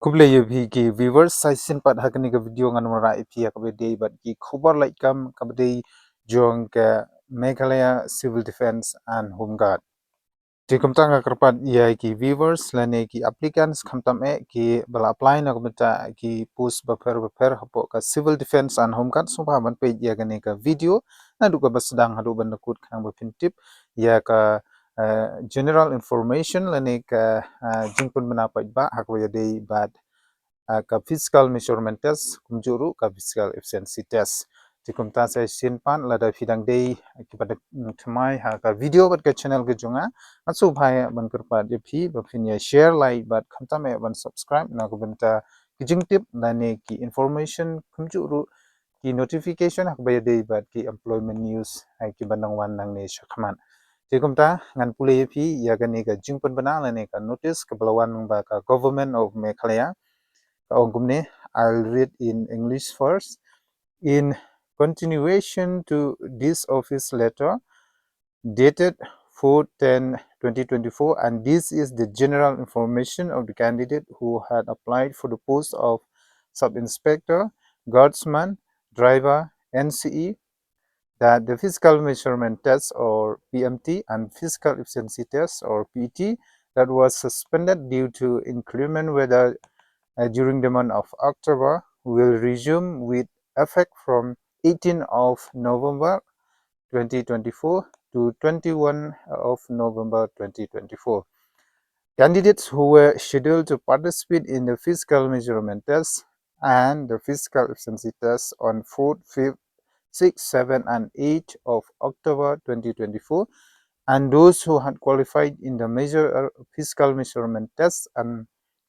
Kuble yubi ki viewers saisin pat hakani ka video ngan mara ipi kabede but ki khobar like kam kabede jong ka Meghalaya Civil Defense and Home Guard. Di kumtang karpat ya ki viewers lane ki applicants kamtam ki bala apply na kumta ki post baper hapo ka Civil Defense and Home Guard so man page ya gane ka video na duka basdang hadu ban nakut khang ba tip ya ka general information lane ka jingpun menapaj ba hakwa day bad ka physical measurement test kumjuru ka physical efficiency test tikum ta sai sin pan lada fidang dei kipada thmai ha ka video bat ka channel ke junga asu bhai ban kurpa de phi ba phin ya share like bat khamta me ban subscribe na ko banta kijing tip na ne ki information kumjuru ki notification hak ba dei bat ki employment news hai ki banang wan nang ne shakman tikum ta ngan pule phi ya ga ne ka jingpon bana la ne ka notice ka balawan ba ka government of Meghalaya. I'll read in English first. In continuation to this office letter dated 4/10/2024, and this is the general information of the candidate who had applied for the post of sub-inspector, guardsman, driver, NCE, that the physical measurement test or PMT and physical efficiency test or PT that was suspended due to inclement weather during the month of October will resume with effect from 18 of November 2024 to 21 of November 2024. Candidates who were scheduled to participate in the physical measurement test and the physical efficiency test on 4th, 5th, 6th, 7th, and 8th of October 2024, and those who had qualified in the physical measurement test and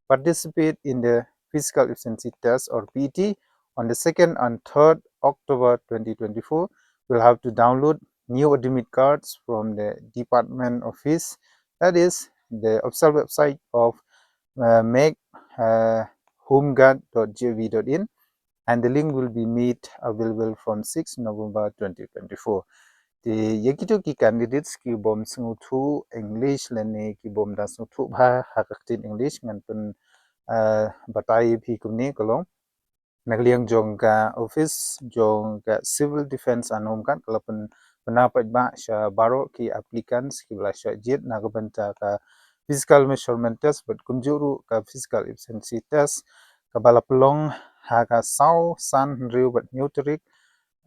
participate in the physical efficiency test or PT on the 2nd and 3rd October 2024 will have to download new admit cards from the department office, that is the official website of make homeguard.gov.in, and the link will be made available from 6 November 2024. The yakito ki candidates ki bom sungutu English lene ki bom da sungutu bha hakaktin English ngan pun batai phi kumni kolong nagliang jong ka office jong ka civil defense and home guard kalapun penapat ba sya baro ki applicants ki bla sya jit na kabanta ka physical measurement test but kumjuru ka physical efficiency test ka bala pelong ha ka sau san riu but neutrik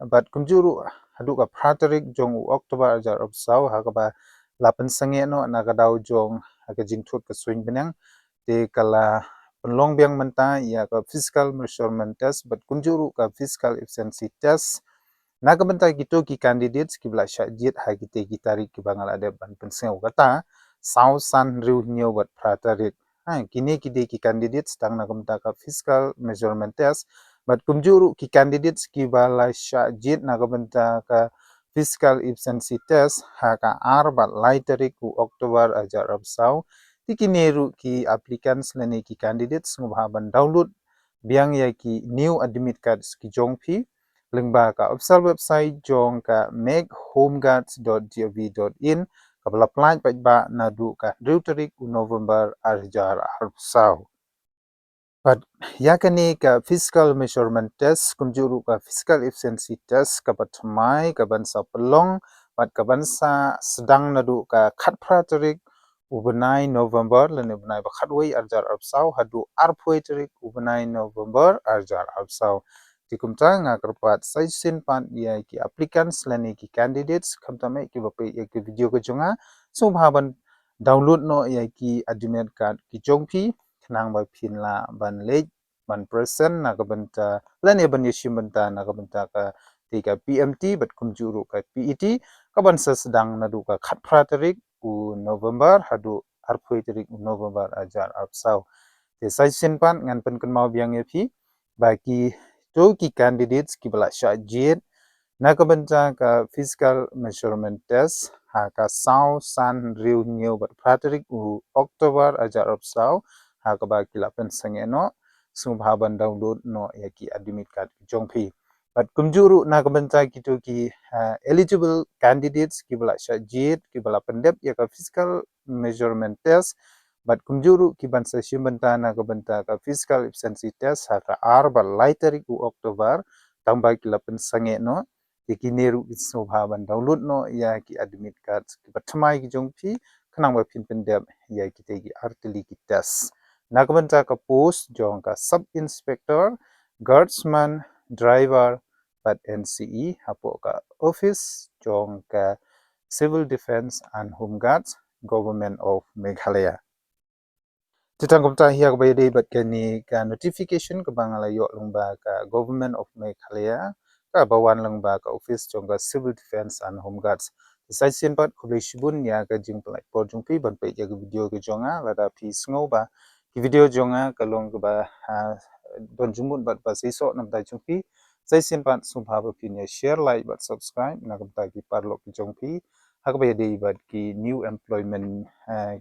but kumjuru hadu ka pratarik jong October ajar of sau ha ka ba lapan sange no na ka daw jong ha ka jingthut ka swing benang te kala penlong biang menta ya ka physical measurement test but kunjuru ka physical efficiency test na ka benta gitu ki candidates ki bla syajit ha kite ki tarik ki bangal ada ban penseu kata sau san riu nyo bat pratarik ha kini ki de ki candidates tang na ka benta ka physical measurement test but kunjuru ki candidates ki bala syajit na ka benta ka physical efficiency test ha ka bat lai tarik ku Oktober ajar sau tikineru ki applicants lene ki candidates ngubhaban download biang ya ki new admit cards ki jongphi lengba ka official website jong ka makehomeguards.gov.in kabla apply ba na du ka deuterik November arjar arsau. But yakani ka physical measurement test kumjuru ka physical efficiency test ka patmai ka bansa pelong pat ka bansa sedang nadu ka khatpra tarik ubenai November lene benai bakhatwei arjar arpsau hadu arpoi tarik ubenai November arjar arpsau tikumta nga kerpat saisin pan ya ki applicants lene ki candidates kamtame ki bape ya ki video ko junga so bhaban download no ya ki admit card ki jongphi nang ba PHIN la ban late ban present na ka banta lane ban yishim banta na ka banta ka tika PMT bat kumjuru ka PET ka ban sedang nadu ka khatpra tarik u November hadu arpoi tarik u November ajar arpsau te saisin pan ngan pen kan mau biang phi bagi to ki candidates ki bala syajit na ka banta ka physical measurement test ha ka sau san riu nyo bat pratarik u October ajar arpsau ha ka ba kilapen sangeno sumhaban download no ya ki admit card jongphi but kumjuru na ka banta kito ki eligible candidates ki bala syajit ki bala pendep ya ka physical measurement test but kumjuru ki bansa shimbanta na kabanta ka physical efficiency test haka arba laitari ku Oktober tambah ki lapen sange no ki neru isobha ban download no ya ki admit card ki patmai ki jongpi kanang ba phin pendem ya ki tegi artili ki test na kabanta ka post jong ka sub inspector guardsman driver but NCE hapo ka office jong ka civil defense and home guards government of Meghalaya Titang kumta hiya ka bayade bat kani ka notification ka bangala yo lungba ka government of Meghalaya ka bawan lungba ka office jong ka civil defense and home guards sai sin pat khulai shibun ya ka jing plai por jong pi ban pe ya ka video ka jonga lada pi sngo ba ki video jonga ka long ka ba don jumun bat ba sai so nam dai jong pi sai sin pat subha ba pi ne share like but subscribe na ka ki parlo ki jong pi ha ka bayade bat ki new employment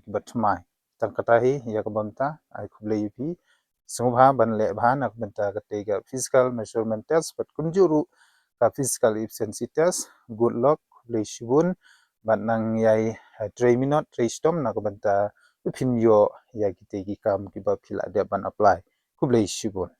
ki bat mai tangkatahi ya kabamta ai khuble yupi sungha banle bhana kabanta katega physical measurement test but kunjuru ka physical efficiency test good luck khuble shibun banang yai 3 minute 3 stom na kabanta phin yo ya kitegi kam ki ba phila de ban apply khuble shibun